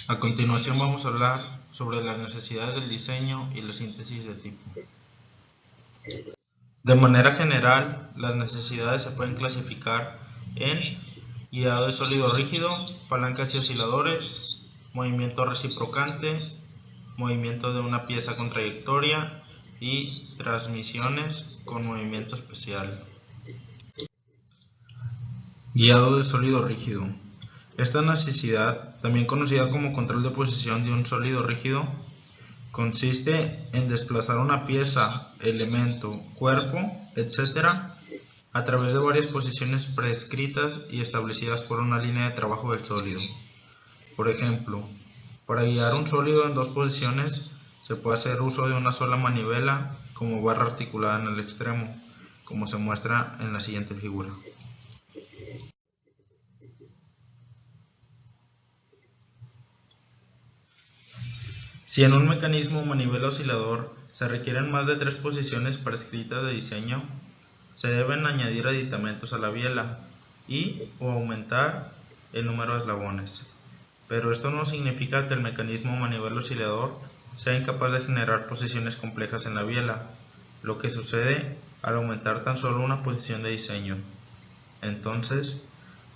A continuación vamos a hablar sobre las necesidades del diseño y la síntesis de tipo. De manera general, las necesidades se pueden clasificar en guiado de sólido rígido, palancas y osciladores, movimiento reciprocante, movimiento de una pieza con trayectoria y transmisiones con movimiento especial. Guiado de sólido rígido. Esta necesidad, también conocida como control de posición de un sólido rígido, consiste en desplazar una pieza, elemento, cuerpo, etc. a través de varias posiciones prescritas y establecidas por una línea de trabajo del sólido. Por ejemplo, para guiar un sólido en dos posiciones se puede hacer uso de una sola manivela como barra articulada en el extremo, como se muestra en la siguiente figura. Si en un mecanismo manivela oscilador se requieren más de 3 posiciones prescritas de diseño, se deben añadir aditamentos a la biela y o aumentar el número de eslabones. Pero esto no significa que el mecanismo manivela oscilador sea incapaz de generar posiciones complejas en la biela, lo que sucede al aumentar tan solo una posición de diseño. Entonces,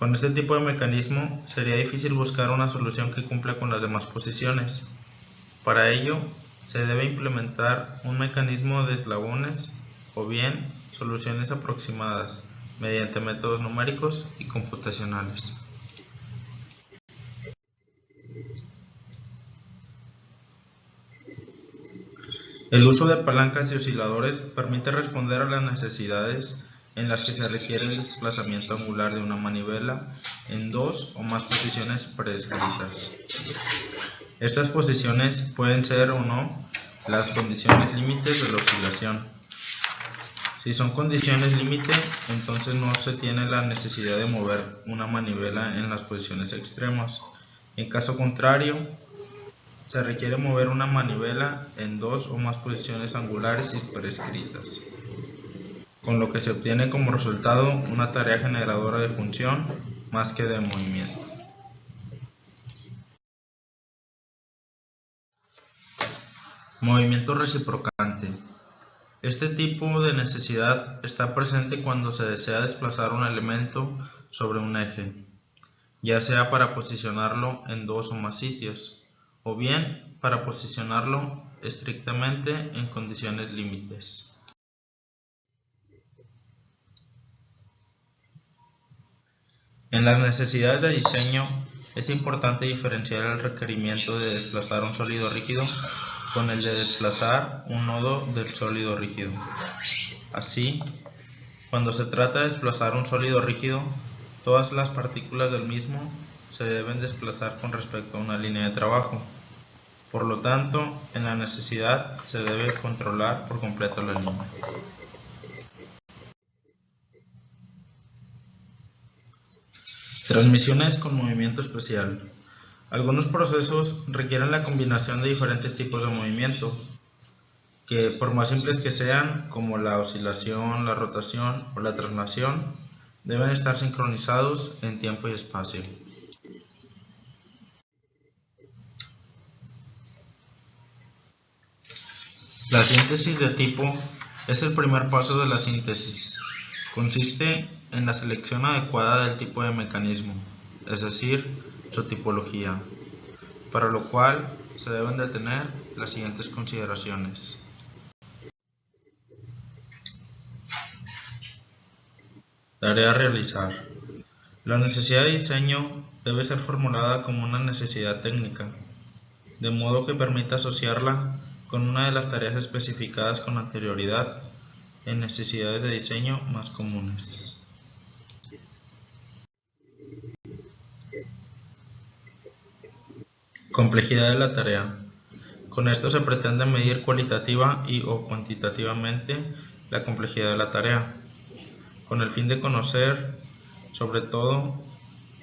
con este tipo de mecanismo sería difícil buscar una solución que cumpla con las demás posiciones. Para ello, se debe implementar un mecanismo de eslabones o bien soluciones aproximadas mediante métodos numéricos y computacionales. El uso de palancas y osciladores permite responder a las necesidades en las que se requiere el desplazamiento angular de una manivela en dos o más posiciones prescritas. Estas posiciones pueden ser o no las condiciones límites de la oscilación. Si son condiciones límite, entonces no se tiene la necesidad de mover una manivela en las posiciones extremas. En caso contrario, se requiere mover una manivela en dos o más posiciones angulares y prescritas, con lo que se obtiene como resultado una tarea generadora de función más que de movimiento. Movimiento reciprocante. Este tipo de necesidad está presente cuando se desea desplazar un elemento sobre un eje, ya sea para posicionarlo en dos o más sitios, o bien para posicionarlo estrictamente en condiciones límites. En las necesidades de diseño es importante diferenciar el requerimiento de desplazar un sólido rígido con el de desplazar un nodo del sólido rígido. Así, cuando se trata de desplazar un sólido rígido, todas las partículas del mismo se deben desplazar con respecto a una línea de trabajo. Por lo tanto, en la necesidad se debe controlar por completo la línea. Transmisiones con movimiento especial. Algunos procesos requieren la combinación de diferentes tipos de movimiento, que por más simples que sean, como la oscilación, la rotación o la traslación, deben estar sincronizados en tiempo y espacio. La síntesis de tipo es el primer paso de la síntesis. Consiste en la selección adecuada del tipo de mecanismo, es decir, su tipología, para lo cual se deben de tener las siguientes consideraciones. Tarea a realizar. La necesidad de diseño debe ser formulada como una necesidad técnica, de modo que permita asociarla con una de las tareas especificadas con anterioridad en necesidades de diseño más comunes. Complejidad de la tarea. Con esto se pretende medir cualitativa y o cuantitativamente la complejidad de la tarea, con el fin de conocer, sobre todo,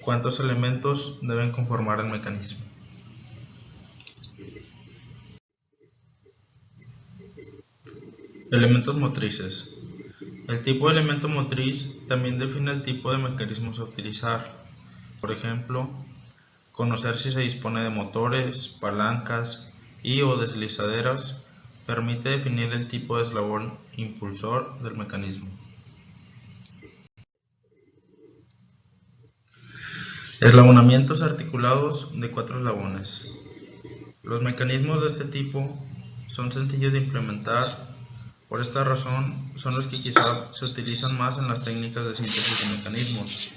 cuántos elementos deben conformar el mecanismo. Elementos motrices. El tipo de elemento motriz también define el tipo de mecanismos a utilizar. Por ejemplo, Conocer si se dispone de motores, palancas y o deslizaderas permite definir el tipo de eslabón impulsor del mecanismo. Eslabonamientos articulados de 4 eslabones. Los mecanismos de este tipo son sencillos de implementar. Por esta razón son los que quizá se utilizan más en las técnicas de síntesis de mecanismos,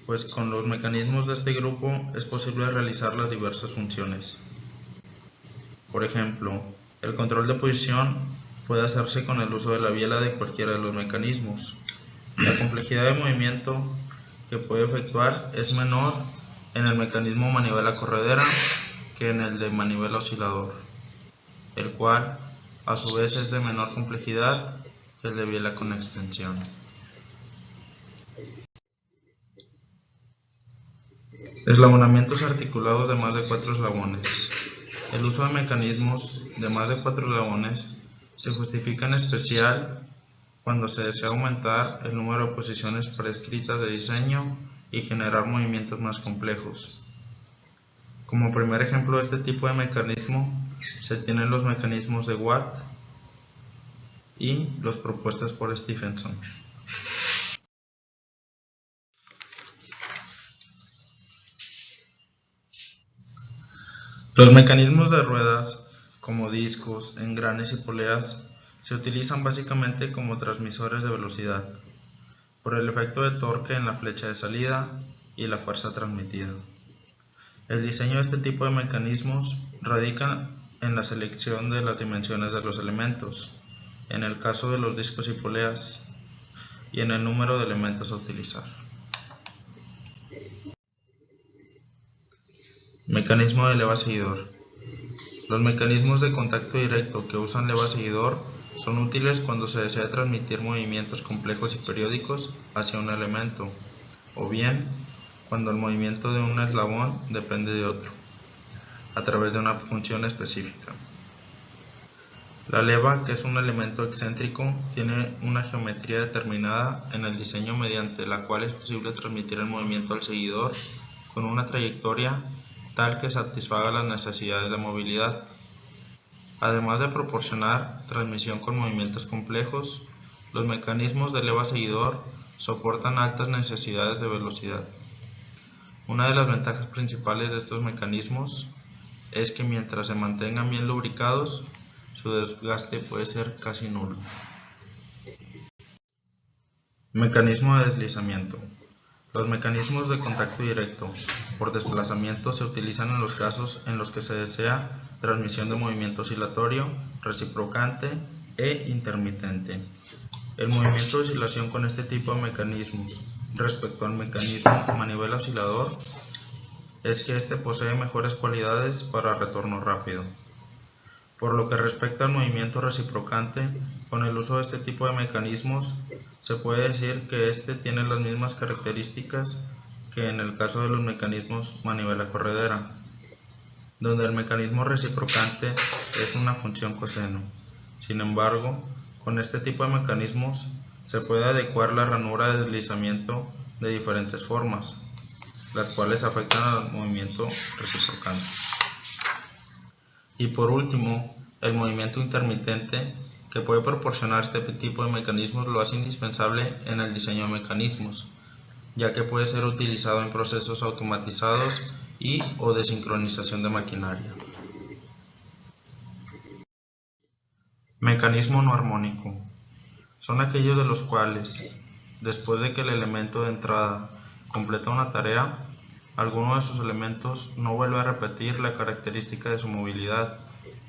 pues con los mecanismos de este grupo es posible realizar las diversas funciones. Por ejemplo, el control de posición puede hacerse con el uso de la biela de cualquiera de los mecanismos. La complejidad de movimiento que puede efectuar es menor en el mecanismo manivela corredera que en el de manivela oscilador, el cual a su vez es de menor complejidad que el de biela con extensión. Eslabonamientos articulados de más de 4 eslabones. El uso de mecanismos de más de 4 eslabones se justifica en especial cuando se desea aumentar el número de posiciones prescritas de diseño y generar movimientos más complejos. Como primer ejemplo de este tipo de mecanismo se tienen los mecanismos de Watt y los propuestos por Stephenson. Los mecanismos de ruedas, como discos, engranes y poleas, se utilizan básicamente como transmisores de velocidad, por el efecto de torque en la flecha de salida y la fuerza transmitida. El diseño de este tipo de mecanismos radica en la selección de las dimensiones de los elementos, en el caso de los discos y poleas, y en el número de elementos a utilizar. Mecanismo de leva seguidor. Los mecanismos de contacto directo que usan leva seguidor son útiles cuando se desea transmitir movimientos complejos y periódicos hacia un elemento, o bien cuando el movimiento de un eslabón depende de otro, a través de una función específica. La leva, que es un elemento excéntrico, tiene una geometría determinada en el diseño mediante la cual es posible transmitir el movimiento al seguidor con una trayectoria tal que satisfaga las necesidades de movilidad. Además de proporcionar transmisión con movimientos complejos, los mecanismos de leva seguidor soportan altas necesidades de velocidad. Una de las ventajas principales de estos mecanismos es que mientras se mantengan bien lubricados, su desgaste puede ser casi nulo. Mecanismo de deslizamiento. Los mecanismos de contacto directo por desplazamiento se utilizan en los casos en los que se desea transmisión de movimiento oscilatorio, reciprocante e intermitente. El movimiento de oscilación con este tipo de mecanismos respecto al mecanismo manivela oscilador es que éste posee mejores cualidades para retorno rápido. Por lo que respecta al movimiento reciprocante, con el uso de este tipo de mecanismos, se puede decir que éste tiene las mismas características que en el caso de los mecanismos manivela corredera, donde el mecanismo reciprocante es una función coseno. Sin embargo, con este tipo de mecanismos se puede adecuar la ranura de deslizamiento de diferentes formas, las cuales afectan al movimiento reciprocante. Y por último, el movimiento intermitente que puede proporcionar este tipo de mecanismos lo hace indispensable en el diseño de mecanismos, ya que puede ser utilizado en procesos automatizados y o de sincronización de maquinaria. Mecanismo no armónico. Son aquellos de los cuales, después de que el elemento de entrada completa una tarea, alguno de sus elementos no vuelve a repetir la característica de su movilidad,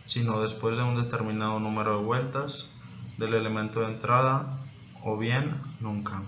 sino después de un determinado número de vueltas del elemento de entrada, o bien nunca.